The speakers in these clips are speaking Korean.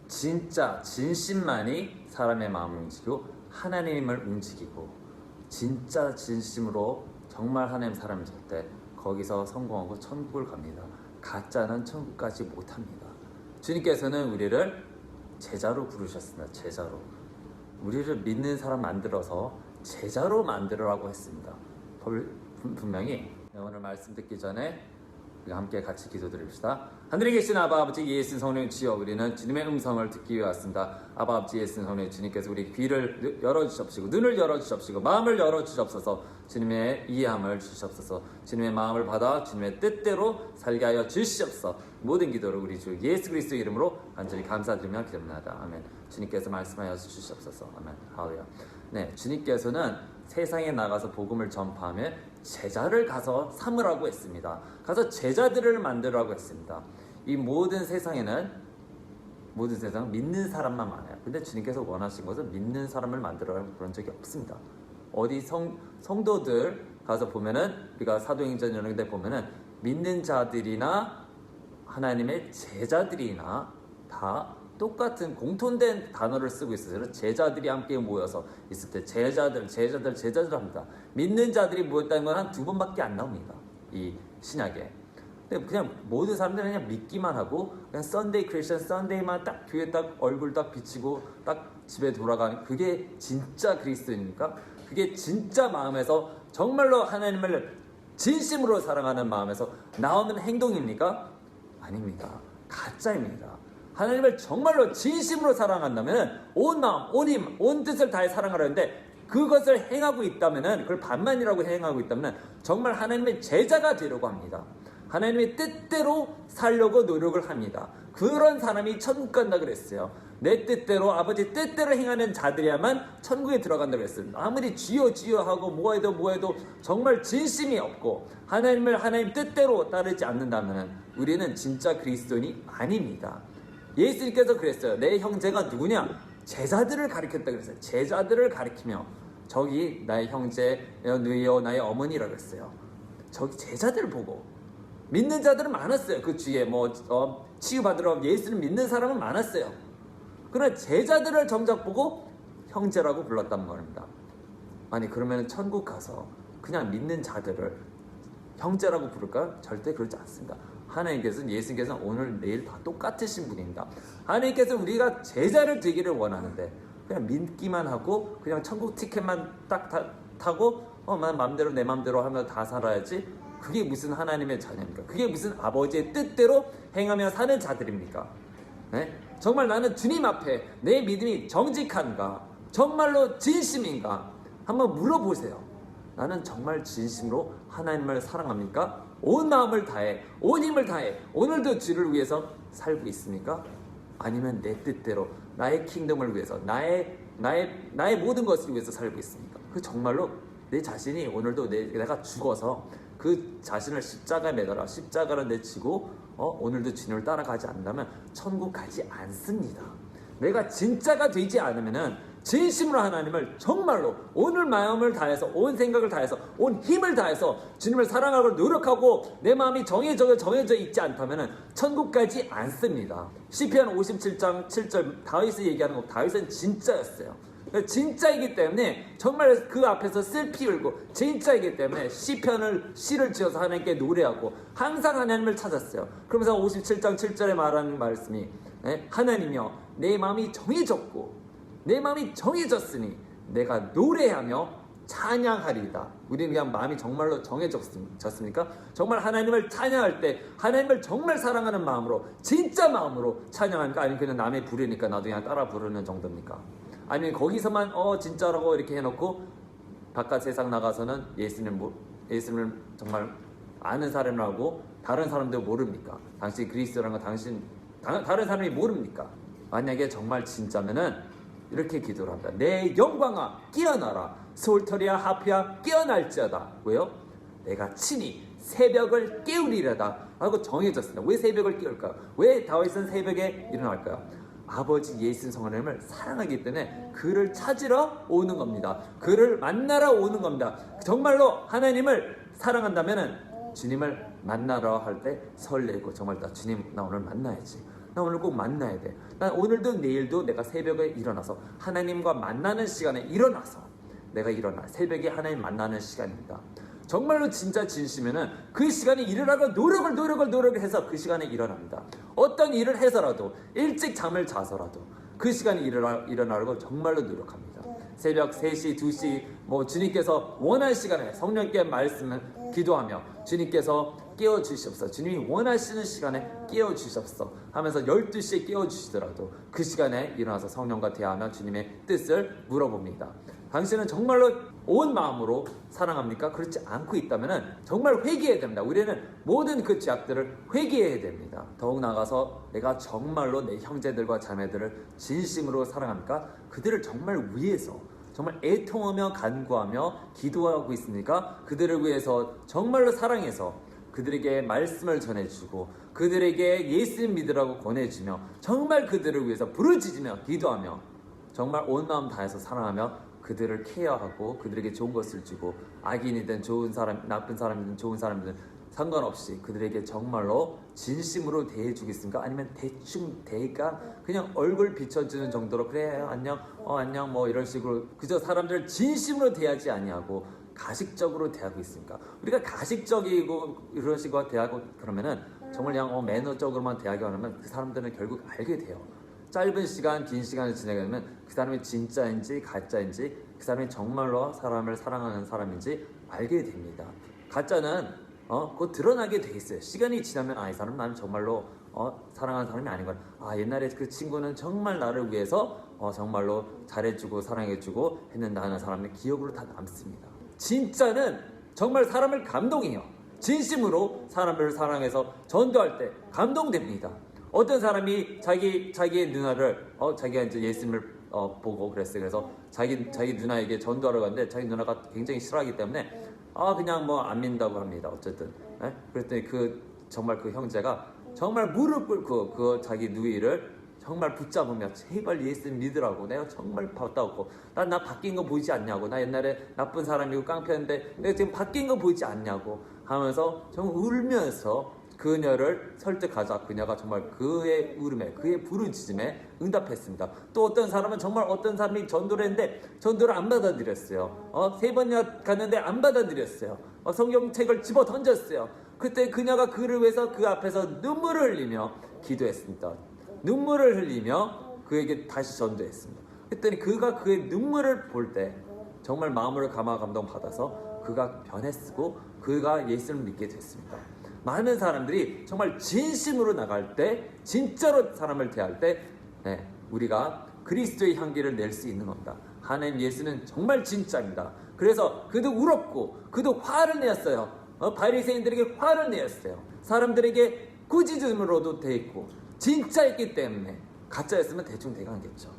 진짜 진심만이 사람의 마음을 움직이고 하나님을 움직이고 진짜 진심으로 정말 하나님 사람을 볼 때 거기서 성공하고 천국을 갑니다. 가짜는 천국까지 못합니다. 주님께서는 우리를 제자로 부르셨습니다. 제자로. 우리를 믿는 사람 만들어서 제자로 만들으라고 했습니다. 분명히 오늘 말씀 듣기 전에 우리 함께 같이 기도드립시다. 하늘에 계신 아바 아버지 예수 성령 주여, 우리는 주님의 음성을 듣기 위해 왔습니다. 아바 아버지 예수 성령 주님께서 우리 귀를 열어주시옵시고 눈을 열어주시옵시고 마음을 열어주시옵소서. 주님의 이해함을 주시옵소서. 주님의 마음을 받아 주님의 뜻대로 살게 하여 주시옵소서. 모든 기도를 우리 주 예수 그리스도의 이름으로 간절히 감사드리며 기도합니다. 아멘. 주님께서 말씀하여 주시옵소서. 아멘. 할렐루야. 네, 주님께서는 세상에 나가서 복음을 전파하며 제자를 가서 삼으라고 했습니다. 가서 제자들을 만들라고 했습니다. 이 모든 세상에는 믿는 사람만 많아요. 근데 주님께서 원하신 것은 믿는 사람을 만들어라는 그런 적이 없습니다. 어디 성도들 가서 보면은, 우리가 사도행전 이런 데 보면은 믿는 자들이나 하나님의 제자들이나 다 똑같은 공통된 단어를 쓰고 있어요. 제자들이 함께 모여서 있을 때 제자들 합니다. 믿는 자들이 모였다는 건 한 2번밖에 안 나옵니다. 이 신약에. 근데 그냥 모든 사람들은 그냥 믿기만 하고 그냥 썬데이 크리스천, 썬데이만 딱 교회 딱 얼굴 딱 비치고 딱 집에 돌아가는, 그게 진짜 그리스도입니까? 그게 진짜 마음에서 정말로 하나님을 진심으로 사랑하는 마음에서 나오는 행동입니까? 아닙니다. 가짜입니다. 하나님을 정말로 진심으로 사랑한다면 온 마음, 온 힘, 온 뜻을 다해 사랑하려는데 그것을 행하고 있다면, 그걸 반만이라고 행하고 있다면 정말 하나님의 제자가 되려고 합니다. 하나님의 뜻대로 살려고 노력을 합니다. 그런 사람이 천국 간다 그랬어요. 내 뜻대로, 아버지 뜻대로 행하는 자들이야만 천국에 들어간다고 했어요. 아무리 주여 주여 하고 뭐해도 정말 진심이 없고 하나님 뜻대로 따르지 않는다면 우리는 진짜 그리스도인이 아닙니다. 예수님께서 그랬어요. 내 형제가 누구냐? 제자들을 가리켰다 그랬어요. 제자들을 가리키며 저기 나의 형제여, 누이여, 나의 어머니라고 했어요. 저기 제자들을 보고. 믿는 자들은 많았어요. 그 주위에 치유받으러 예수를 믿는 사람은 많았어요. 그러나 제자들을 정작 보고 형제라고 불렀단 말입니다. 아니, 그러면 천국 가서 그냥 믿는 자들을 형제라고 부를까? 절대 그렇지 않습니다. 하나님께서는, 예수님께서는 오늘 내일 다 똑같으신 분입니다. 하나님께서는 우리가 제자를 되기를 원하는데 그냥 믿기만 하고 그냥 천국 티켓만 딱 타고 내 맘대로 하면 다 살아야지, 그게 무슨 하나님의 자녀입니까? 그게 무슨 아버지의 뜻대로 행하며 사는 자들입니까? 네? 정말 나는 주님 앞에 내 믿음이 정직한가? 정말로 진심인가? 한번 물어보세요. 나는 정말 진심으로 하나님을 사랑합니까? 온 마음을 다해, 온 힘을 다해 오늘도 주를 위해서 살고 있습니까? 아니면 내 뜻대로, 나의 킹덤을 위해서, 나의 모든 것을 위해서 살고 있습니까? 그 정말로 내 자신이 오늘도 내가 죽어서 그 자신을 십자가에 매달아 십자가를 내치고 오늘도 주님을 따라가지 않는다면 천국 가지 않습니다. 내가 진짜가 되지 않으면은, 진심으로 하나님을 정말로 오늘 마음을 다해서, 온 생각을 다해서, 온 힘을 다해서 주님을 사랑하고 노력하고 내 마음이 정해져 있지 않다면 천국 가지 않습니다. 시편 57장 7절 다윗이 얘기하는 거, 다윗은 진짜였어요. 진짜이기 때문에 정말 그 앞에서 슬피 울고, 진짜이기 때문에 시를 지어서 하나님께 노래하고 항상 하나님을 찾았어요. 그러면서 57장 7절에 말하는 말씀이, 하나님이여, 내 마음이 정해졌으니 내가 노래하며 찬양하리이다. 우리는 그냥 마음이 정말로 정해졌습니까? 정말 하나님을 찬양할 때 하나님을 정말 사랑하는 마음으로, 진짜 마음으로 찬양하니까? 아니면 그냥 남의 부르니까 나도 그냥 따라 부르는 정도입니까? 아니면 거기서만 진짜라고 이렇게 해놓고 바깥 세상 나가서는 예수님을 정말 아는 사람이라고 다른 사람들 모릅니까? 당신 그리스도라는 거 다른 사람이 모릅니까? 만약에 정말 진짜면은 이렇게 기도를 합니다. 내 영광아 깨어나라, 솔터리아 하프야 깨어날지어다. 왜요? 내가 친히 새벽을 깨우리라다 하고 정해졌습니다. 왜 새벽을 깨울까요? 왜 다윗은 새벽에 일어날까요? 아버지 예수 하나님을 사랑하기 때문에 그를 찾으러 오는 겁니다. 그를 만나러 오는 겁니다. 정말로 하나님을 사랑한다면 주님을 만나러 할 때 설레고, 정말 주님 나 오늘 만나야지, 나 오늘 꼭 만나야 돼. 난 오늘도 내일도 내가 새벽에 일어나서 하나님과 만나는 시간에 일어나서 내가 일어나 새벽에 하나님 만나는 시간입니다. 정말로 진짜 진심에는 그 시간에 일어나고 노력을 해서 그 시간에 일어납니다. 어떤 일을 해서라도 일찍 잠을 자서라도 그 시간에 일어나려고 정말로 노력합니다. 새벽 3시, 2시 뭐 주님께서 원하는 시간에 성령께 말씀을 기도하며 주님께서 깨워주시옵소서, 주님이 원하시는 시간에 깨워주시옵소서 하면서 12시에 깨워주시더라도 그 시간에 일어나서 성령과 대화하며 주님의 뜻을 물어봅니다. 당신은 정말로 온 마음으로 사랑합니까? 그렇지 않고 있다면 정말 회개해야 됩니다. 우리는 모든 그 죄악들을 회개해야 됩니다. 더욱 나아가서 내가 정말로 내 형제들과 자매들을 진심으로 사랑합니까? 그들을 정말 위해서 정말 애통하며 간구하며 기도하고 있습니까? 그들을 위해서 정말로 사랑해서 그들에게 말씀을 전해주고 그들에게 예수님 믿으라고 권해주며 정말 그들을 위해서 부르짖으며 기도하며 정말 온 마음 다해서 사랑하며 그들을 케어하고 그들에게 좋은 것을 주고 악인이든 좋은 사람, 나쁜 사람이든 좋은 사람이든 상관없이 그들에게 정말로 진심으로 대해주겠습니까? 아니면 대충 대가 그냥 얼굴 비춰주는 정도로 그래 안녕 안녕 뭐 이런 식으로 그저 사람들을 진심으로 대하지 아니하고 가식적으로 대하고 있습니까? 우리가 가식적이고 이런 식으로 대하고 그러면은 정말 그냥 매너적으로만 대하게 하면 그 사람들은 결국 알게 돼요. 짧은 시간, 긴 시간을 지나가면 그 사람이 진짜인지 가짜인지 그 사람이 정말로 사람을 사랑하는 사람인지 알게 됩니다. 가짜는 곧 드러나게 돼 있어요. 시간이 지나면 이 사람 나는 정말로 사랑하는 사람이 아니구나. 옛날에 그 친구는 정말 나를 위해서 정말로 잘해주고 사랑해주고 했는데 하는 사람의 기억으로 다 남습니다. 진짜는 정말 사람을 감동해요. 진심으로 사람을 사랑해서 전도할 때 감동됩니다. 어떤 사람이 자기의 누나를 자기가 이제 예수님을 보고 그랬어요. 그래서 자기 누나에게 전도하러 갔는데 자기 누나가 굉장히 싫어하기 때문에 그냥 뭐 안 믿는다고 합니다. 어쨌든 그랬더니 정말 그 형제가 정말 무릎 꿇고 그 자기 누이를 정말 붙잡으며 제발 예수님 믿으라고, 내가 정말 봤다고, 나 바뀐 거 보이지 않냐고, 나 옛날에 나쁜 사람이고 깡패였는데 내가 지금 바뀐 거 보이지 않냐고 하면서 정말 울면서 그녀를 설득하자 그녀가 정말 그의 울음에 그의 부르짖음에 응답했습니다. 또 어떤 사람은 정말 어떤 사람이 전도를 했는데 전도를 안 받아들였어요. 3번이나 갔는데 안 받아들였어요. 성경책을 집어 던졌어요. 그때 그녀가 그를 위해서 그 앞에서 눈물을 흘리며 기도했습니다. 눈물을 흘리며 그에게 다시 전도했습니다. 그랬더니 그가 그의 눈물을 볼 때 정말 마음으로 감동 받아서 그가 변했고 그가 예수를 믿게 됐습니다. 많은 사람들이 정말 진심으로 나갈 때, 진짜로 사람을 대할 때 우리가 그리스도의 향기를 낼 수 있는 겁니다. 하나님 예수는 정말 진짜입니다. 그래서 그도 울었고 그도 화를 내었어요. 바리새인들에게 화를 내었어요. 사람들에게 꾸짖음으로도 대했고 진짜였기 때문에 가짜였으면 대충 대강하겠죠.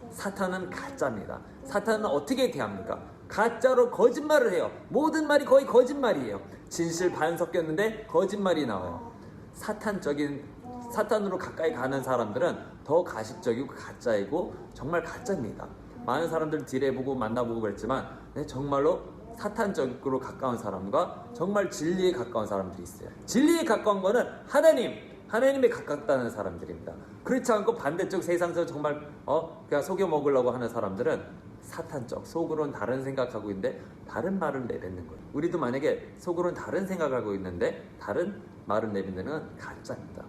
사탄은 가짜입니다. 사탄은 어떻게 대합니까? 가짜로 거짓말을 해요. 모든 말이 거의 거짓말이에요. 진실 반 섞였는데 거짓말이 나와요. 사탄으로 가까이 가는 사람들은 더 가식적이고 가짜이고 정말 가짜입니다. 많은 사람들 딜해보고 만나보고 그랬지만 정말로 사탄적으로 가까운 사람과 정말 진리에 가까운 사람들이 있어요. 진리에 가까운 거는 하나님에 가깝다는 사람들입니다. 그렇지 않고 반대쪽 세상에서 정말 그냥 속여 먹으려고 하는 사람들은 사탄적, 속으로는 다른 생각하고 있는데 다른 말을 내뱉는 거예요. 우리도 만약에 속으로는 다른 생각하고 있는데 다른 말을 내뱉는 건 가짜입니다.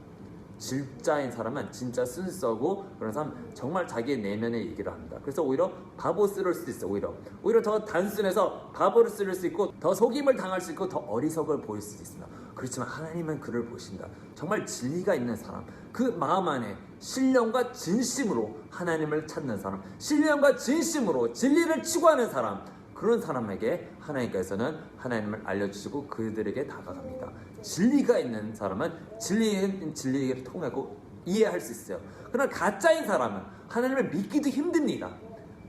진짜인 사람은 진짜 순수하고 그런 사람 정말 자기의 내면의 얘기를 합니다. 그래서 오히려 바보 쓰를 수 있어요. 오히려 더 단순해서 바보를 쓰를 수 있고 더 속임을 당할 수 있고 더 어리석을 보일 수 있습니다. 그렇지만 하나님은 그를 보신다. 정말 진리가 있는 사람, 그 마음 안에 신령과 진심으로 하나님을 찾는 사람, 신령과 진심으로 진리를 추구하는 사람, 그런 사람에게 하나님께서는 하나님을 알려주시고 그들에게 다가갑니다. 진리가 있는 사람은 진리를 통하고 이해할 수 있어요. 그러나 가짜인 사람은 하나님을 믿기도 힘듭니다.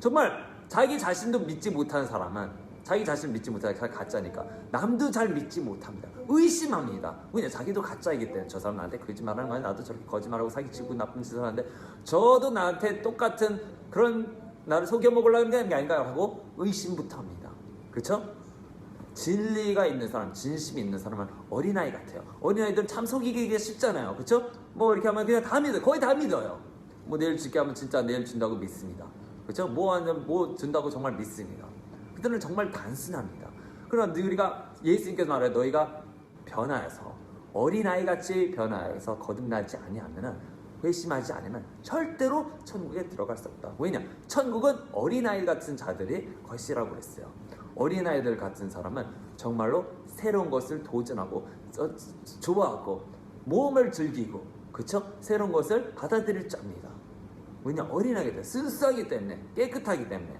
정말 자기 자신도 믿지 못하는 사람은 자기 자신을 믿지 못하니까 가짜니까 남도 잘 믿지 못합니다. 의심합니다. 왜냐? 자기도 가짜이기 때문에 저 사람 나한테 거짓말하는 거야. 나도 저렇게 거짓말하고 사기치고 나쁜 짓을 하는데 저도 나한테 똑같은 그런 나를 속여먹으려는 게 아닌가 하고 의심부터 합니다. 그렇죠? 진리가 있는 사람, 진심이 있는 사람은 어린아이 같아요. 어린아이들은 참 속이기가 쉽잖아요. 그렇죠? 뭐 이렇게 하면 그냥 다 믿어요. 거의 다 믿어요. 뭐 내일 줄게 하면 진짜 내일 준다고 믿습니다. 그렇죠? 뭐 준다고 정말 믿습니다. 그들은 정말 단순합니다. 그러나 우리가 예수님께서 말해요. 너희가 변화해서 어린아이같이 변화해서 거듭나지 아니하면은, 회심하지 않으면 절대로 천국에 들어갈 수 없다. 왜냐? 천국은 어린아이 같은 자들이 것이라고 그랬어요. 어린아이들 같은 사람은 정말로 새로운 것을 도전하고 좋아하고 모험을 즐기고, 그쵸? 새로운 것을 받아들일 줄 압니다. 왜냐? 어린아이들 순수하기 때문에, 깨끗하기 때문에.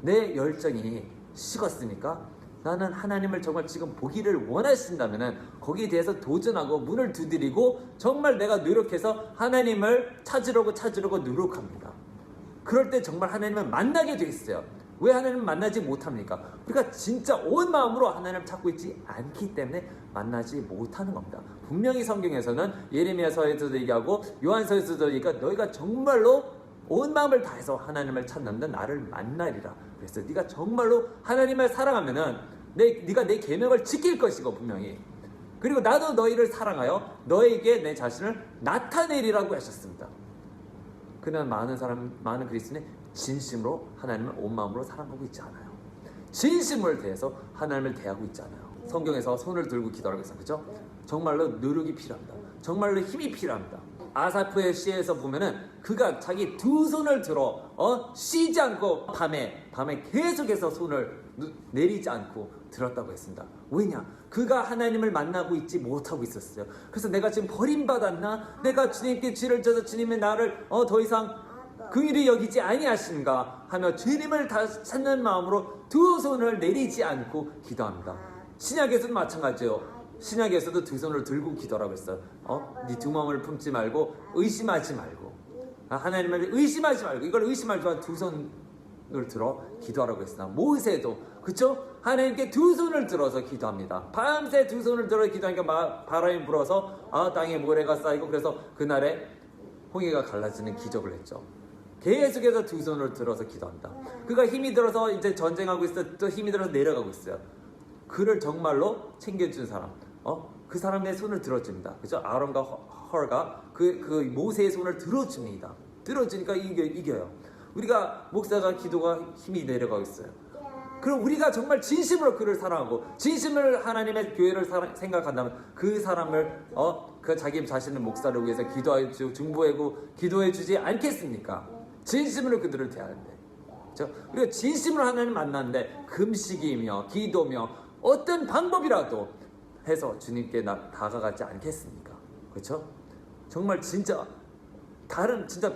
내 열정이 식었으니까 나는 하나님을 정말 지금 보기를 원하신다면은 거기에 대해서 도전하고 문을 두드리고 정말 내가 노력해서 하나님을 찾으려고 노력합니다. 그럴 때 정말 하나님을 만나게 돼 있어요. 왜 하나님을 만나지 못합니까? 우리가 진짜 온 마음으로 하나님을 찾고 있지 않기 때문에 만나지 못하는 겁니다. 분명히 성경에서는 예레미야서에서도 얘기하고 요한서에서도 얘기하고, 너희가 정말로 온 마음을 다해서 하나님을 찾는다 나를 만나리라. 그래서 네가 정말로 하나님을 사랑하면은 네가 내 계명을 지킬 것이고, 분명히. 그리고 나도 너희를 사랑하여 너에게 내 자신을 나타내리라고 하셨습니다. 그러나 많은 그리스도인은 진심으로 하나님을 온 마음으로 사랑하고 있지 않아요. 진심을 대해서 하나님을 대하고 있지 않아요. 성경에서 손을 들고 기도하라고 했어요. 그죠? 정말로 노력이 필요합니다. 정말로 힘이 필요합니다. 아사프의 시에서 보면은 그가 자기 두 손을 들어 쉬지 않고 밤에 계속해서 손을 내리지 않고 들었다고 했습니다. 왜냐? 그가 하나님을 만나고 있지 못하고 있었어요. 그래서 내가 지금 버림받았나? 내가 주님께 죄를 져서 주님이 나를 더 이상 긍휼히 여기지 아니하신가 하며 주님을 다 찾는 마음으로 두 손을 내리지 않고 기도합니다. 신약에서도 마찬가지예요. 신약에서도 두 손을 들고 기도하라고 했어요. 네 두 마음을 품지 말고 의심하지 말고, 하나님을 의심하지 말고, 이걸 의심할 줄 두 손을 들어 기도하라고 했으나, 모세도 그쵸? 하나님께 두 손을 들어서 기도합니다. 밤새 두 손을 들어 기도하니까 바람이 불어서 땅에 모래가 쌓이고, 그래서 그날에 홍해가 갈라지는 기적을 했죠. 계속해서 두 손을 들어서 기도합니다. 그가 힘이 들어서 이제 전쟁하고 있어, 또 힘이 들어서 내려가고 있어요. 그를 정말로 챙겨준 사람, 그 사람의 손을 들어줍니다. 그죠? 아론과 헐가 그 모세의 손을 들어줍니다. 들어주니까 이겨요. 우리가 목사가 기도가 힘이 내려가고 있어요. 그럼 우리가 정말 진심으로 그를 사랑하고 진심으로 하나님의 교회를 생각한다면 그 사람을 그 자기 자신의 목사를 위해서 기도해주고 중보하고 기도해주지 않겠습니까? 진심으로 그들을 대하는데, 그렇죠? 우리가 진심으로 하나님 만났는데 금식이며 기도며 어떤 방법이라도 해서 주님께 다가가지 않겠습니까? 그렇죠? 정말 진짜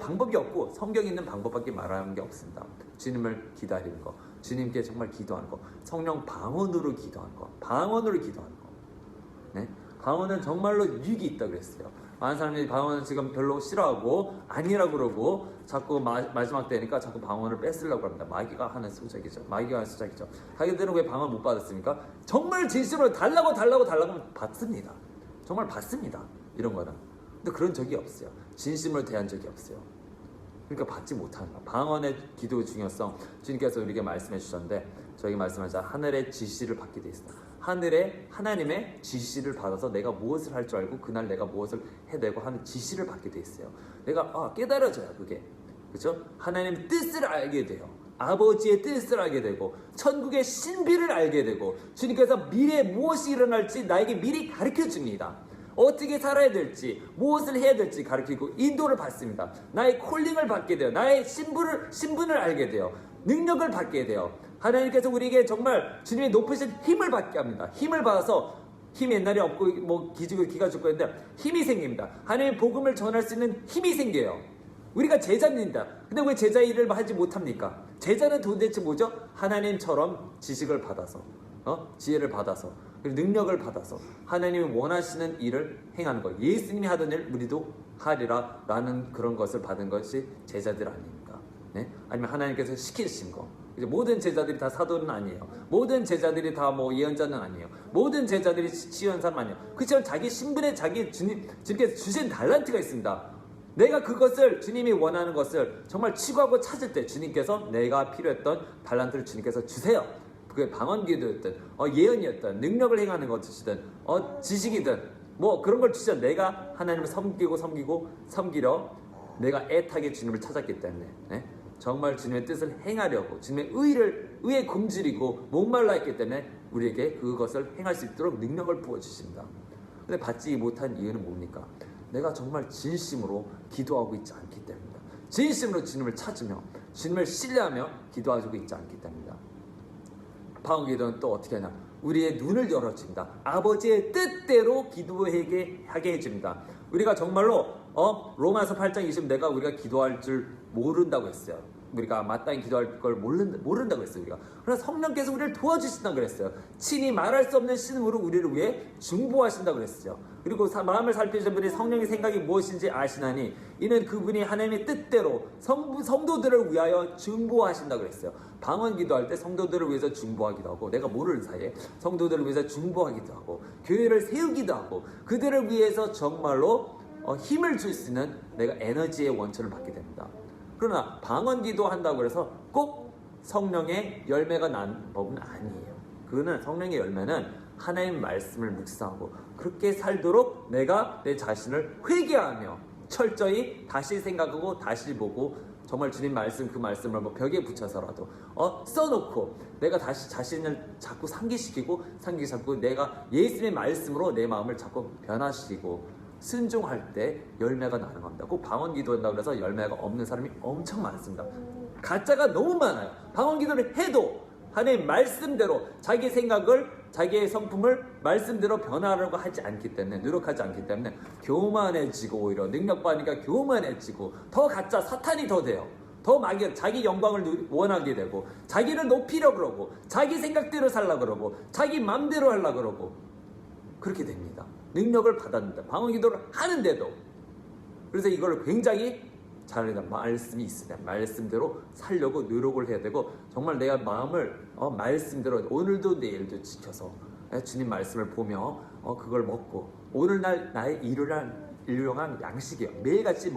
방법이 없고 성경에 있는 방법밖에 말하는 게 없습니다. 주님을 기다리는 거, 주님께 정말 기도하는 거, 성령 방언으로 기도하는 거, 네? 방언은 정말로 유익이 있다 그랬어요. 많은 사람들이 방언은 지금 별로 싫어하고 아니라고 그러고 자꾸 마지막 때니까 자꾸 방언을 뺏으려고 합니다. 마귀가 하는 수작이죠. 자기들은 왜 방언 못 받았습니까? 정말 진심으로 달라고 하면 받습니다. 정말 받습니다. 이런 거는. 근데 그런 적이 없어요. 진심으로 대한 적이 없어요. 그러니까 받지 못하는 거예요. 방언의 기도의 중요성, 주님께서 우리에게 말씀해 주셨는데, 저에게 말씀하자 하늘의 지시를 받게 되어 있습니다. 하나님의 지시를 받아서 내가 무엇을 할 줄 알고 그날 내가 무엇을 해내고 하는 지시를 받게 되어 있어요. 내가 깨달아져요. 그게, 그렇죠? 하나님의 뜻을 알게 돼요. 아버지의 뜻을 알게 되고 천국의 신비를 알게 되고, 주님께서 미래에 무엇이 일어날지 나에게 미리 가르쳐 줍니다. 어떻게 살아야 될지, 무엇을 해야 될지 가르치고 인도를 받습니다. 나의 콜링을 받게 돼요. 나의 신분을 알게 돼요. 능력을 받게 돼요. 하나님께서 우리에게 정말 주님의 높으신 힘을 받게 합니다. 힘을 받아서, 힘이 옛날에 없고 기가 죽고 했는데 힘이 생깁니다. 하나님의 복음을 전할 수 있는 힘이 생겨요. 우리가 제자입니다. 근데 왜 제자 일을 하지 못합니까? 제자는 도대체 뭐죠? 하나님처럼 지식을 받아서, 지혜를 받아서, 그리고 능력을 받아서 하나님이 원하시는 일을 행하는 것. 예수님이 하던 일 우리도 하리라 라는 그런 것을 받은 것이 제자들 아닙니까? 네? 아니면 하나님께서 시키신 거. 이제 모든 제자들이 다 사도는 아니에요. 모든 제자들이 다 예언자는 아니에요. 모든 제자들이 치유한 사람 아니에요. 그처럼 자기 신분에 주님께서 주신 달란트가 있습니다. 내가 그것을, 주님이 원하는 것을 정말 추구하고 찾을 때 주님께서 내가 필요했던 달란트를 주님께서 주세요. 그게 방언기도였든 예언이었든 능력을 행하는 것이든 지식이든 뭐 그런 걸 주시죠. 내가 하나님을 섬기려 내가 애타게 주님을 찾았기 때문에 정말 주님의 뜻을 행하려고 주님의 의에 굶주리고 목말라 했기 때문에 우리에게 그것을 행할 수 있도록 능력을 부어주십니다. 근데 받지 못한 이유는 뭡니까? 내가 정말 진심으로 기도하고 있지 않기 때문입니다. 진심으로 주님을 찾으며 주님을 신뢰하며 기도하고 있지 않기 때문입니다. 방언 기도는 또 어떻게 하냐? 우리의 눈을 열어줍니다. 아버지의 뜻대로 기도하게 해줍니다. 우리가 정말로 로마서 8장 20 내가 우리가 기도할 줄 모른다고 했어요. 우리가 마땅히 기도할 걸 모른다고 했어요. 우리가. 그래서 성령께서 우리를 도와주신다고 그랬어요. 친히 말할 수 없는 신음으로 우리를 위해 중보하신다고 그랬어요. 그리고 마음을 살피신 분이 성령의 생각이 무엇인지 아시나니 이는 그분이 하나님의 뜻대로 성도들을 위하여 중보하신다고 그랬어요. 방언 기도할 때 성도들을 위해서 중보하기도 하고 내가 모르는 사이에 성도들을 위해서 중보하기도 하고 교회를 세우기도 하고 그들을 위해서 정말로 힘을 줄 수 있는 내가 에너지의 원천을 받게 됩니다. 그러나 방언 기도한다고 해서 꼭 성령의 열매가 난 법은 아니에요. 그거는 성령의 열매는 하나님 말씀을 묵상하고 그렇게 살도록 내가 내 자신을 회개하며 철저히 다시 생각하고 다시 보고 정말 주님 말씀 그 말씀을 뭐 벽에 붙여서라도 써놓고 내가 다시 자신을 자꾸 상기시키고 내가 예수님의 말씀으로 내 마음을 자꾸 변화시키고 순종할 때 열매가 나는 겁니다. 꼭 방언 기도한다고 해서 열매가 없는 사람이 엄청 많습니다. 가짜가 너무 많아요. 방언 기도를 해도 하나님 말씀대로 자기 생각을 자기의 성품을 말씀대로 변화하려고 하지 않기 때문에 노력하지 않기 때문에 교만해지고 오히려 능력 받으니까 교만해지고 더 가짜 사탄이 더 돼요. 더 마귀 자기 영광을 원하게 되고 자기를 높이려고 그러고 자기 생각대로 살려고 그러고 자기 맘대로 하려고 그러고 그렇게 됩니다. 능력을 받았는데 방언 기도를 하는데도 그래서 이걸 굉장히 잘한다. 말씀이 있으면 말씀대로 살려고 노력을 해야 되고 정말 내가 마음을 말씀대로 오늘도 내일도 지켜서 주님 말씀을 보며 그걸 먹고 오늘날 나의 일용한 양식이에요. 매일같이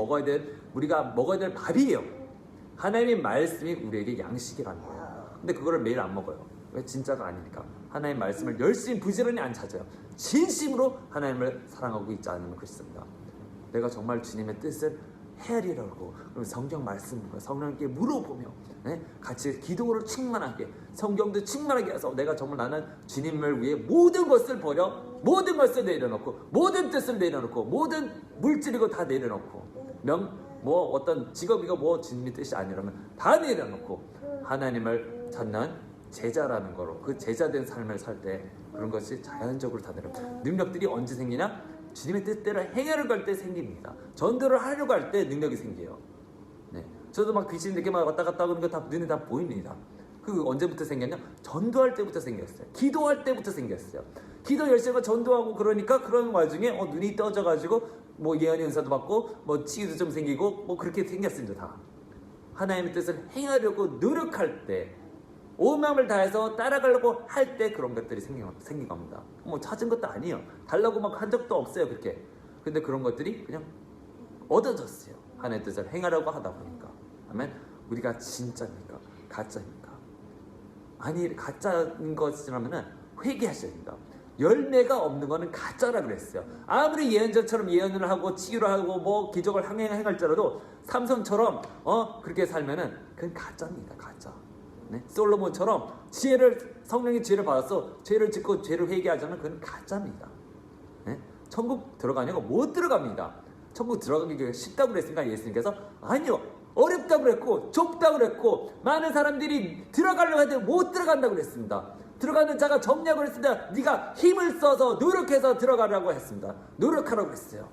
우리가 먹어야 될 밥이에요. 하나님의 말씀이 우리에게 양식이라는 거예요. 근데 그거를 매일 안 먹어요. 왜? 진짜가 아니니까. 하나님의 말씀을 열심히 부지런히 안 찾아요. 진심으로 하나님을 사랑하고 있지 않으면 그렇습니다. 내가 정말 주님의 뜻을 헤아리려고 그럼 성경 말씀과 성령께 물어보며 같이 기도를 충만하게 성경도 충만하게 해서 내가 정말 나는 주님을 위해 모든 것을 버려 모든 것을 내려놓고 모든 뜻을 내려놓고 모든 물질이고 다 내려놓고 어떤 직업이고 뭐 주님의 뜻이 아니라면 다 내려놓고 하나님을 찾는 제자라는 거로 그 제자된 삶을 살 때 그런 것이 자연적으로 다 내려 능력들이 언제 생기냐? 주님의 뜻대로 행하려고 할 때 생깁니다. 전도를 하려고 할 때 능력이 생겨요. 저도 막 귀신 이렇게 막 왔다 갔다 하는 거 다 눈에 다 보입니다. 그 언제부터 생겼냐? 전도할 때부터 생겼어요. 기도할 때부터 생겼어요. 기도 열심히 전도하고 그러니까 그런 와중에 눈이 떠져가지고 뭐 예언의 은사도 받고 뭐 치유도 좀 생기고 뭐 그렇게 생겼습니다. 다 하나님의 뜻을 행하려고 노력할 때 온 마음을 다해서 따라가려고 할 때 그런 것들이 생긴 겁니다. 뭐 찾은 것도 아니에요. 달라고 막 한 적도 없어요. 그렇게. 근데 그런 것들이 그냥 얻어졌어요. 하나님의 뜻을 행하려고 하다 보니까. 아멘. 우리가 진짜입니까? 가짜입니까? 아니 가짜인 것이라면 회개하셔야 됩니다. 열매가 없는 거는 가짜라 그랬어요. 아무리 예언자처럼 예언을 하고 치유를 하고 뭐 기적을 행할지라도 삼손처럼 그렇게 살면은 그건 가짜입니다. 가짜. 솔로몬처럼 성령의 지혜를 받아서 죄를 짓고 죄를 회개하자면 그건 가짜입니다. 천국 들어가냐고 못 들어갑니다. 천국 들어가기 쉽다고 그랬으니까 예수님께서 아니요 어렵다고 그랬고 좁다고 그랬고 많은 사람들이 들어가려고 하는데 못 들어간다고 그랬습니다. 들어가는 자가 적냐고 그랬습니다. 네가 힘을 써서 노력해서 들어가라고 했습니다. 노력하라고 했어요.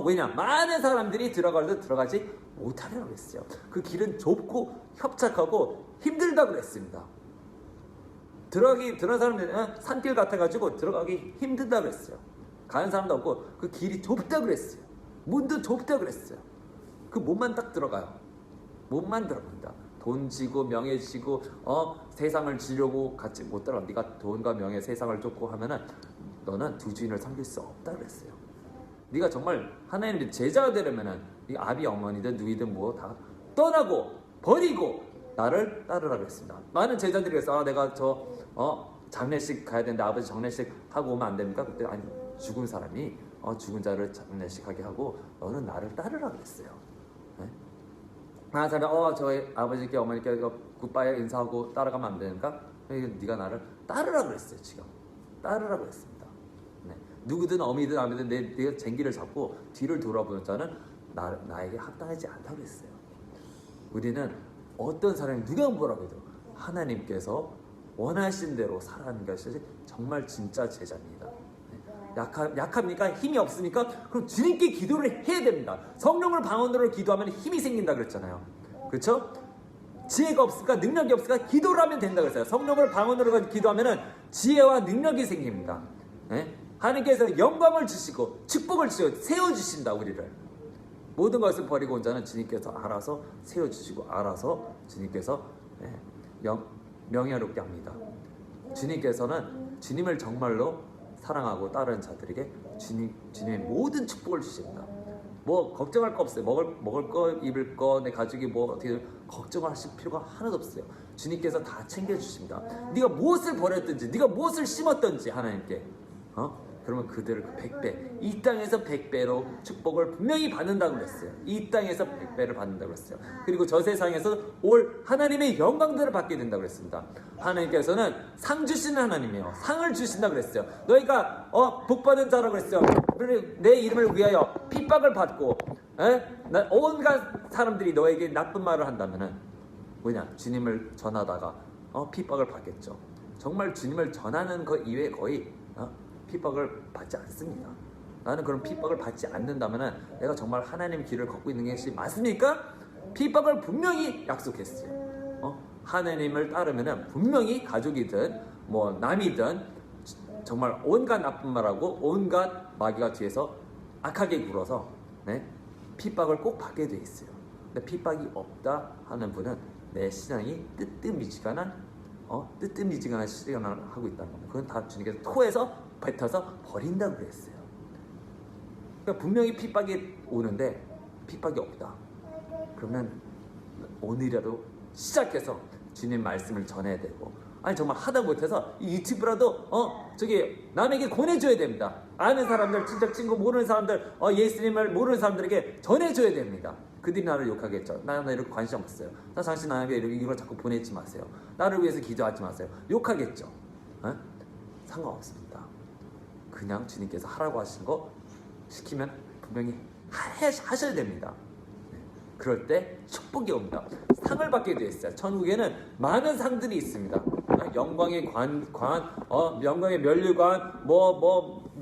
왜냐? 많은 사람들이 들어가려도 들어가지 못하려고 했어요. 그 길은 좁고 협착하고 힘들다고 그랬습니다. 들어간 사람들은 산길 같아가지고 들어가기 힘들다고 그랬어요. 가는 사람도 없고 그 길이 좁다고 그랬어요. 문도 좁다고 그랬어요. 그 몸만 딱 들어가요. 몸만 들어갑니다. 돈 지고 명예 지고 세상을 지려고 같이 못 들어가. 네가 돈과 명예 세상을 쫓고 하면은 너는 두 주인을 섬길 수 없다 그랬어요. 네가 정말 하나님의 제자가 되려면은 네 아비 어머니든 누이든 뭐 다 떠나고 버리고 나를 따르라 그랬습니다. 많은 제자들이 그래서 내가 장례식 가야 되는데 아버지 장례식 하고 오면 안 됩니까? 그때 아니 죽은 사람이 죽은 자를 장례식하게 하고 너는 나를 따르라 그랬어요. 네? 하나 사람이 저희 아버지께 어머니께 굿바이 인사하고 따라가면 안 되는가? 네가 나를 따르라 그랬어요. 지금 따르라 그랬습니다. 네. 누구든 어미든 아미든 내가 쟁기를 잡고 뒤를 돌아보는 자는 나에게 합당하지 않다고 했어요. 우리는 어떤 사람이 누가 뭐라고 해도 하나님께서 원하신 대로 살아가는 것이 정말 진짜 제자입니다. 약합니까? 힘이 없습니까? 그럼 주님께 기도를 해야 됩니다. 성령을 방언으로 기도하면 힘이 생긴다 그랬잖아요. 그렇죠? 지혜가 없을까? 능력이 없을까? 기도를 하면 된다 그랬어요. 성령을 방언으로 기도하면 지혜와 능력이 생깁니다. 네? 하나님께서 영광을 주시고 축복을 주시고 세워주신다 우리를. 모든 것을 버리고 온 자는 주님께서 알아서 세워주시고 알아서 주님께서 명예롭게 합니다. 주님께서는 주님을 정말로 사랑하고 따르는 자들에게 주님의 모든 축복을 주십니다. 뭐 걱정할 거 없어요. 먹을 거, 입을 거, 내 가족이 뭐 어떻게 걱정하실 필요가 하나도 없어요. 주님께서 다 챙겨주십니다. 네가 무엇을 버렸든지, 네가 무엇을 심었든지 하나님께 그러면 그들을 100배, 이 땅에서 100배로 축복을 분명히 받는다고 그랬어요. 이 땅에서 100배를 받는다고 그랬어요. 그리고 저 세상에서 올 하나님의 영광들을 받게 된다고 그랬습니다. 하나님께서는 상 주시는 하나님이에요. 상을 주신다고 그랬어요. 너희가 복받은 자라고 그랬어요. 내 이름을 위하여 핍박을 받고 온갖 사람들이 너에게 나쁜 말을 한다면은 뭐냐? 주님을 전하다가 핍박을 받겠죠. 정말 주님을 전하는 것 이외에 거의 핍박을 받지 않습니다. 나는 그런 핍박을 받지 않는다면 내가 정말 하나님 길을 걷고 있는 것이 맞습니까? 핍박을 분명히 약속했어요. 하나님을 따르면 분명히 가족이든 뭐 남이든 정말 온갖 나쁜 말하고 온갖 마귀가 뒤에서 악하게 굴어서 핍박을 꼭 받게 돼 있어요. 근데 핍박이 없다 하는 분은 내 신앙이 뜨뜻미지근한 신앙을 하고 있다는 겁니다. 그건 다 주님께서 토해서 뱉어서 버린다고 그랬어요. 그러니까 분명히 핍박이 오는데 핍박이 없다. 그러면 오늘이라도 시작해서 주님 말씀을 전해야 되고, 아니 정말 하다 못해서 이 유튜브라도 남에게 권해줘야 됩니다. 아는 사람들, 친척 친구 모르는 사람들, 예수님을 모르는 사람들에게 전해줘야 됩니다. 그들이 나를 욕하겠죠. 나 이렇게 관심 없어요. 나 당신 나에게 이걸 자꾸 보내지 마세요. 나를 위해서 기도하지 마세요. 욕하겠죠. 상관없습니다. 그냥 주님께서 하라고 하신 거 시키면 분명히 하셔야 됩니다. 그럴 때 축복이 옵니다. 상을 받게 되어 있어요. 천국에는 많은 상들이 있습니다. 영광의 영광의 면류관,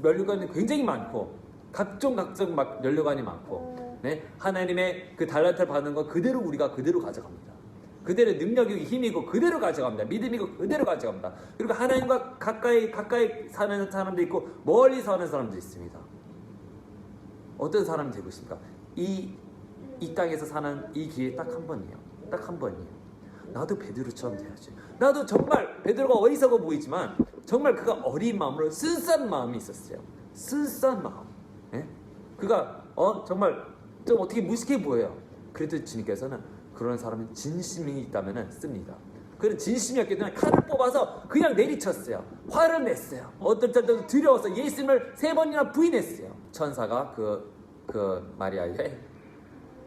면류관이 굉장히 많고, 각종 면류관이 많고, 하나님의 그 달란트를 받는 거 그대로 가져갑니다. 그대로 능력이고 힘이고 그대로 가져갑니다. 믿음이고 그대로 가져갑니다. 그리고 하나님과 가까이 사는 사람도 있고 멀리 사는 사람도 있습니다. 어떤 사람이 되고 싶습니까? 이 땅에서 사는 이 기회 딱 한 번이에요. 딱 한 번이에요. 나도 베드로처럼 돼야지. 나도 정말 베드로가 어리석어 보이지만 정말 그가 어린 마음으로 순수한 마음이 있었어요. 순수한 마음. 그가 정말 좀 어떻게 무식해 보여요. 그래도 주님께서는 그런 사람이 진심이 있다면 씁니다. 그런 진심이었기 때문에 칼을 뽑아서 그냥 내리쳤어요. 화를 냈어요. 어떤 때도 두려워서 예수님을 3번이나 부인했어요. 천사가 그 마리아의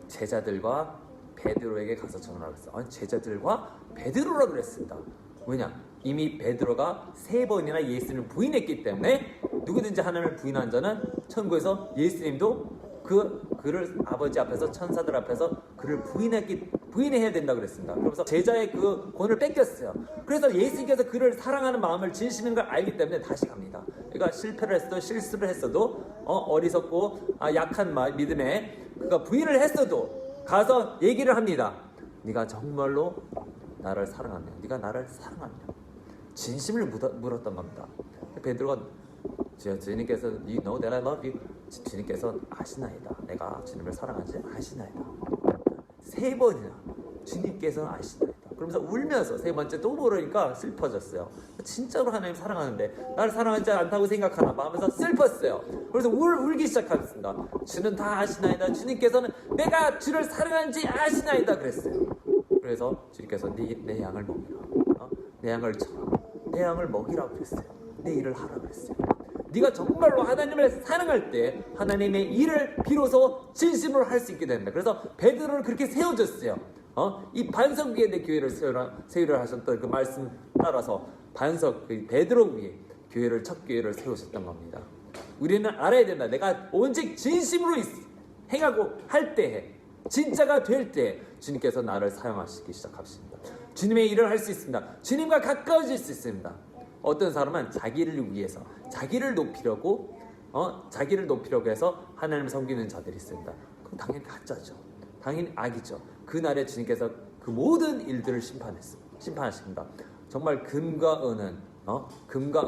제자들과 베드로에게 가서 전하라고 했어요. 아니, 제자들과 베드로라고 그랬습니다. 왜냐? 이미 베드로가 3번이나 예수님을 부인했기 때문에 누구든지 하나님을 부인한 자는 천국에서 예수님도 그를 아버지 앞에서 천사들 앞에서 그를 부인해야 된다 그랬습니다. 그래서 제자의 그 권을 뺏겼어요. 그래서 예수님께서 그를 사랑하는 마음을 진심인 걸 알기 때문에 다시 갑니다. 그러니까 실패를 했어도 실수를 했어도 어리석고 약한 믿음에 그가 부인을 했어도 가서 얘기를 합니다. 네가 정말로 나를 사랑하냐? 네가 나를 사랑하냐? 진심을 물었던 겁니다. 베드로가 주님께서 You know that I love you. 주님께서 아시나이다. 내가 주님을 사랑하지 아시나이다. 3번이나 주님께서는 아시나이다. 그러면서 울면서 3번째 또 모르니까 슬퍼졌어요. 진짜로 하나님 사랑하는데 나를 사랑하지 않다고 생각하나 봐 하면서 슬펐어요. 그래서 울기 시작했습니다. 주는 다 아시나이다. 주님께서는 내가 주를 사랑하는지 아시나이다 그랬어요. 그래서 주님께서 내 양을 먹이라. 내 양을 쳐라. 내 양을 먹이라 그랬어요. 내 일을 하라 그랬어요. 네가 정말로 하나님을 사랑할 때 하나님의 일을 비로소 진심으로 할 수 있게 됩니다. 그래서 베드로를 그렇게 세워줬어요. 이 반석 위에 내 교회를 세우려 하셨던 그 말씀 따라서 반석 그 베드로 위에 교회를 첫 교회를 세우셨던 겁니다. 우리는 알아야 된다. 내가 오직 진심으로 행하고 할 때에 진짜가 될 때 주님께서 나를 사용하시기 시작하십니다. 주님의 일을 할 수 있습니다. 주님과 가까워질 수 있습니다. 어떤 사람은 자기를 위해서 자기를 높이려고 해서 하나님을 섬기는 자들이 있습니다. 그건 당연히 가짜죠. 당연히 악이죠. 그날에 주님께서 그 모든 일들을 심판하십니다. 정말 금과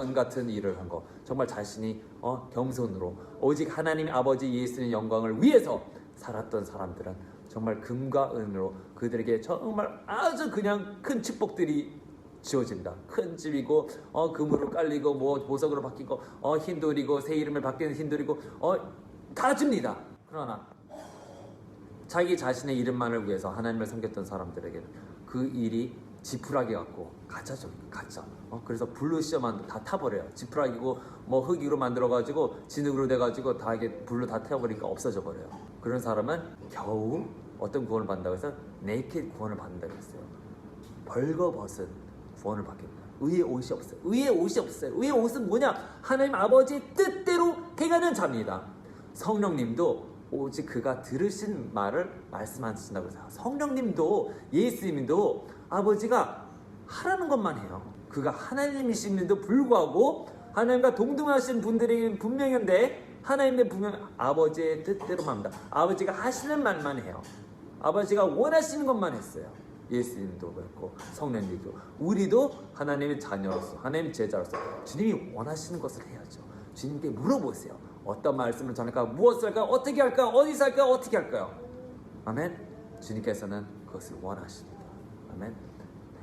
은 같은 일을 한 거, 정말 자신이 겸손으로 오직 하나님 아버지 예수님의 영광을 위해서 살았던 사람들은 정말 금과 은으로 그들에게 정말 아주 그냥 큰 축복들이 지어집니다. 큰 집이고 금으로 깔리고 뭐 보석으로 바뀌고 흰돌이고 새 이름을 바뀌는 흰돌이고 다 줍니다. 그러나 자기 자신의 이름만을 위해서 하나님을 섬겼던 사람들에게는 그 일이 지푸라기 같고 가짜죠. 가짜. 그래서 불로 씌어만 다 타버려요. 지푸라기고 뭐 흙으로 만들어가지고 진흙으로 돼가지고 다 이게 불로 다 태워버리니까 없어져 버려요. 그런 사람은 겨우 어떤 구원을 받는다고 해서 네이켓 구원을 받는다고 했어요. 벌거벗은 구원을 받겠다. 의의 옷이 없어요. 의의 옷이 없어요. 의의 옷은 뭐냐? 하나님 아버지의 뜻대로 행하는 자입니다. 성령님도 오직 그가 들으신 말을 말씀하신다고 해서 성령님도 예수님도 아버지가 하라는 것만 해요. 그가 하나님이심에도 불구하고 하나님과 동등하신 분들이 분명한데 하나님의 분명 아버지의 뜻대로만 합니다. 아버지가 하시는 말만 해요. 아버지가 원하시는 것만 했어요. 예수님도 그렇고 성령님도 우리도 하나님의 자녀로서 하나님의 제자로서 주님이 원하시는 것을 해야죠. 주님께 물어보세요. 어떤 말씀을 전할까? 무엇을 할까? 어떻게 할까? 어디서 할까? 어떻게 할까요? 아멘. 주님께서는 그것을 원하십니다. 아멘.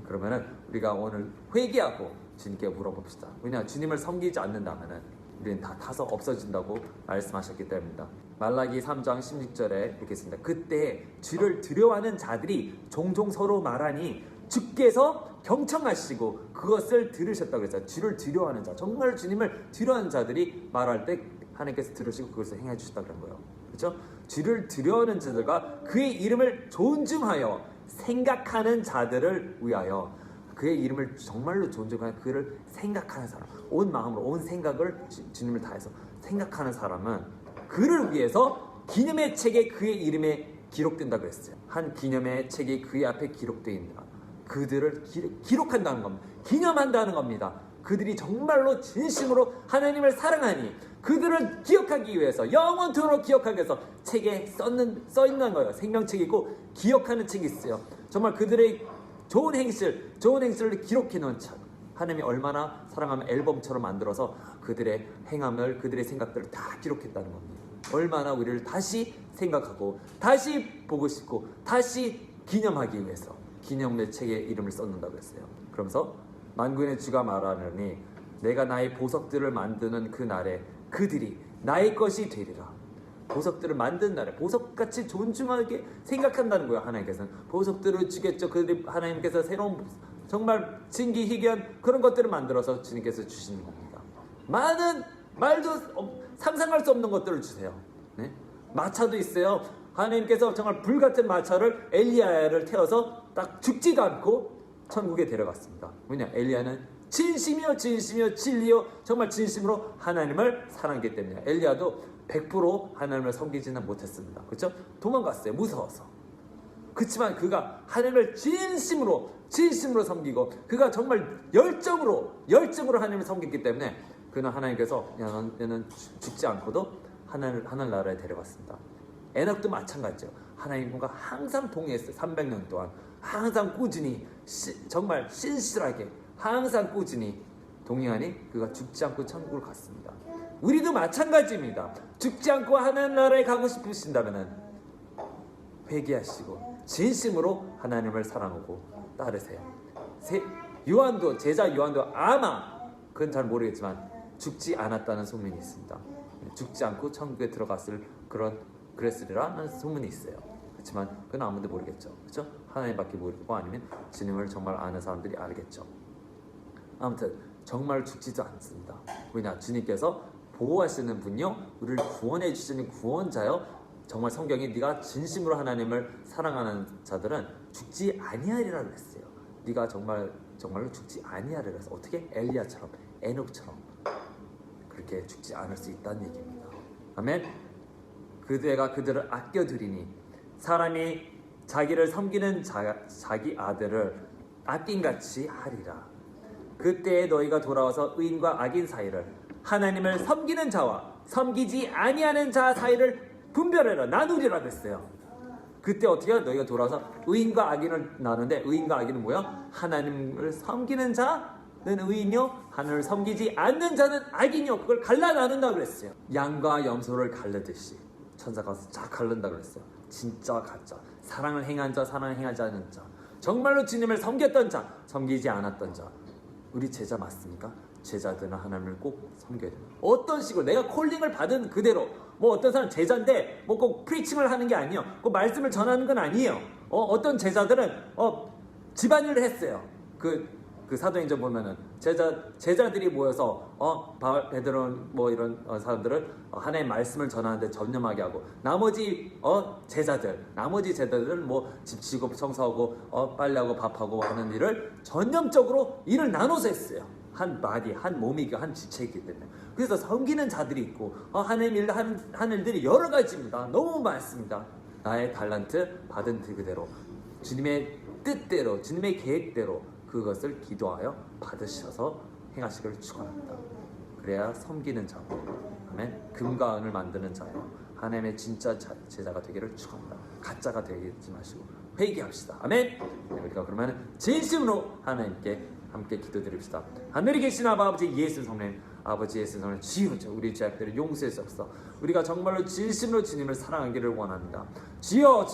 그러면은 우리가 오늘 회개하고 주님께 물어봅시다. 왜냐? 주님을 섬기지 않는다면은 우리는 다 타서 없어진다고 말씀하셨기 때문입니다. 말라기 3장 16절에 이렇게 있습니다. 그때 주를 두려워하는 자들이 종종 서로 말하니 주께서 경청하시고 그것을 들으셨다고 그랬어요. 주를 두려워하는 자, 정말 주님을 두려워하는 자들이 말할 때 하나님께서 들으시고 그것을 행해 주셨다고 그런 거예요. 그렇죠? 주를 두려워하는 자들과 그의 이름을 존중하여 생각하는 자들을 위하여 그의 이름을 정말로 존중하여 그를 생각하는 사람, 온 마음으로 온 생각을 주님을 다해서 생각하는 사람은 그를 위해서 기념의 책에 그의 이름에 기록된다고 했어요. 한 기념의 책이 그의 앞에 기록되어 있느라 그들을 기록한다는 겁니다. 기념한다는 겁니다. 그들이 정말로 진심으로 하나님을 사랑하니 그들을 기억하기 위해서 영원토록 기억하기 위해서 책에 써 있는 거예요. 생명책이고 기억하는 책이 있어요. 정말 그들의 좋은 행실을 기록해 놓은 책. 하나님이 얼마나 사랑하면 앨범처럼 만들어서 그들의 행함을 그들의 생각들을 다 기록했다는 겁니다. 얼마나 우리를 다시 생각하고 다시 보고 싶고 다시 기념하기 위해서 기념의 책에 이름을 썼는다고 했어요. 그러면서 만군의 주가 말하느니 내가 나의 보석들을 만드는 그 날에 그들이 나의 것이 되리라. 보석들을 만든 날에 보석같이 존중하게 생각한다는 거예요. 하나님께서는 보석들을 주겠죠. 그들이 하나님께서 새로운 정말 진기희귀한 그런 것들을 만들어서 주님께서 주시는 겁니다. 많은 말도 상상할 수 없는 것들을 주세요. 네? 마차도 있어요. 하나님께서 정말 불같은 마차를 엘리야를 태워서 딱 죽지도 않고 천국에 데려갔습니다. 왜냐? 엘리야는 진심이요 진리요 정말 진심으로 하나님을 사랑하기 때문에 엘리야도 100% 하나님을 섬기지는 못했습니다. 그렇죠? 도망갔어요. 무서워서. 그렇지만 그가 하나님을 진심으로 섬기고 그가 정말 열정으로 하나님을 섬겼기 때문에 그는 하나님께서 너는 죽지 않고도 하늘나라에 데려갔습니다. 에녹도 마찬가지죠. 하나님과 항상 동행했어요. 300년 동안 항상 꾸준히 정말 신실하게 항상 꾸준히 동행하니 그가 죽지 않고 천국을 갔습니다. 우리도 마찬가지입니다. 죽지 않고 하나님 나라에 가고 싶으신다면 회개하시고 진심으로 하나님을 사랑하고 따르세요. 제자 요한도 아마 그건 잘 모르겠지만 죽지 않았다는 소문이 있습니다. 죽지 않고 천국에 그랬으리라는 소문이 있어요. 그렇지만 그건 아무도 모르겠죠. 그렇죠? 하나님밖에 모르고 아니면 주님을 정말 아는 사람들이 알겠죠. 아무튼 정말 죽지도 않습니다. 왜냐? 주님께서 보호하시는 분요, 우리를 구원해 주시는 구원자요. 정말 성경이 네가 진심으로 하나님을 사랑하는 자들은 죽지 아니하리라 그랬어요. 네가 정말로 죽지 아니하리라 그랬어. 어떻게? 엘리야처럼, 에녹처럼 그렇게 죽지 않을 수 있다는 얘기입니다. 아멘. 그대가 그들을 아껴드리니 사람이 자기를 섬기는 자기 아들을 아낌같이 하리라. 그때에 너희가 돌아와서 의인과 악인 사이를, 하나님을 섬기는 자와 섬기지 아니하는 자 사이를 분별해라, 나누리라 그랬어요. 그때 어떻게 해요? 너희가 돌아와서 의인과 악인을 나누는데, 의인과 악인은 뭐야? 하나님을 섬기는 자는 의인이요, 하나님을 섬기지 않는 자는 악인이요. 그걸 갈라 나눈다 그랬어요. 양과 염소를 가르듯이 천사가 쫙 가른다 그랬어요. 진짜 가짜, 사랑을 행한 자, 사랑을 행하지 않은 자, 정말로 주님을 섬겼던 자, 섬기지 않았던 자. 우리 제자 맞습니까? 제자들은 하나님을 꼭 섬겨야 됩니다. 어떤 식으로 내가 콜링을 받은 그대로, 뭐 어떤 사람 제자인데 뭐 꼭 프리칭을 하는 게 아니에요. 꼭 말씀을 전하는 건 아니에요. 어떤 제자들은 집안일을 했어요. 그 사도행전 보면은 제자들이 모여서 베드로 뭐 이런 사람들을 하나님의 말씀을 전하는데 전념하게 하고, 나머지 제자들은 뭐 집치고 청소하고 빨래하고 밥하고 하는 일을 전념적으로 일을 나눠서 했어요. 한 바디, 한 몸이기, 한 지체이기 때문에. 그래서 섬기는 자들이 있고 하나님 일 하는 일들이 여러 가지입니다. 너무 많습니다. 나의 달란트 받은 그대로, 주님의 뜻대로, 주님의 계획대로 그것을 기도하여 받으셔서 행하시기를 축원합니다. 그래야 섬기는 자고, 아멘, 금과 은을 만드는 자요, 하나님의 진짜 제자가 되기를 축원합니다. 가짜가 되지 마시고 회개합시다. 아멘. 우리가 그러면 진심으로 하나님께 함께 기도드립시다. 하늘에 계신 아버지 예수 성령, 아버지 예수 성령, 주여 우리 죄악들을 용서해 주옵소서. 우리가 정말로 진심으로 주님을 사랑하기를 원합니다. 주여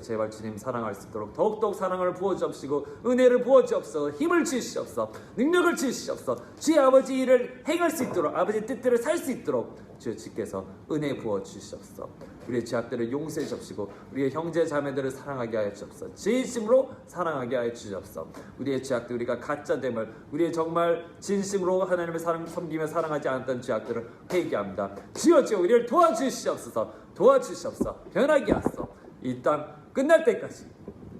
제발 주님 사랑할 수 있도록 더욱더욱 사랑을 부어주옵시고 은혜를 부어주옵소서. 힘을 주시옵소서. 능력을 주시옵소서. 주의 아버지 일을 행할 수 있도록, 아버지 뜻대로 살 수 있도록 주께서 은혜 부어주시옵소서. 우리의 죄악들을 용서해 주옵시고 우리의 형제 자매들을 사랑하게 하여 주옵소서. 진심으로 사랑하게 하여 주옵소서. 우리의 죄악들, 우리가 가짜됨을, 우리의 정말 진심으로 하나님을 섬기며 사랑하지 않았던 죄악들을 회개합니다. 주여 우리를 도와주시옵소서. 변하게 하소서. 이 땅 끝날 때까지,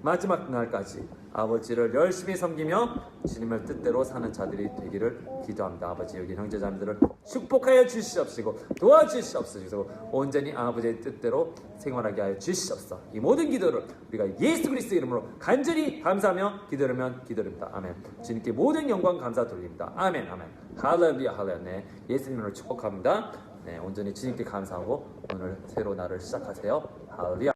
마지막 날까지 아버지를 열심히 섬기며 주님을 뜻대로 사는 자들이 되기를 기도합니다. 아버지, 여기 형제자매들을 축복하여 주시옵시고 도와주시옵소서. 온전히 아버지의 뜻대로 생활하게 하여 주시옵소서. 이 모든 기도를 우리가 예수 그리스도 이름으로 간절히 감사하며 기도드립니다. 아멘. 주님께 모든 영광 감사 돌립니다. 아멘. 할렐루야. 네, 예수님으로 축복합니다. 네, 온전히 주님께 감사하고 오늘 새로 날을 시작하세요. 할렐루야.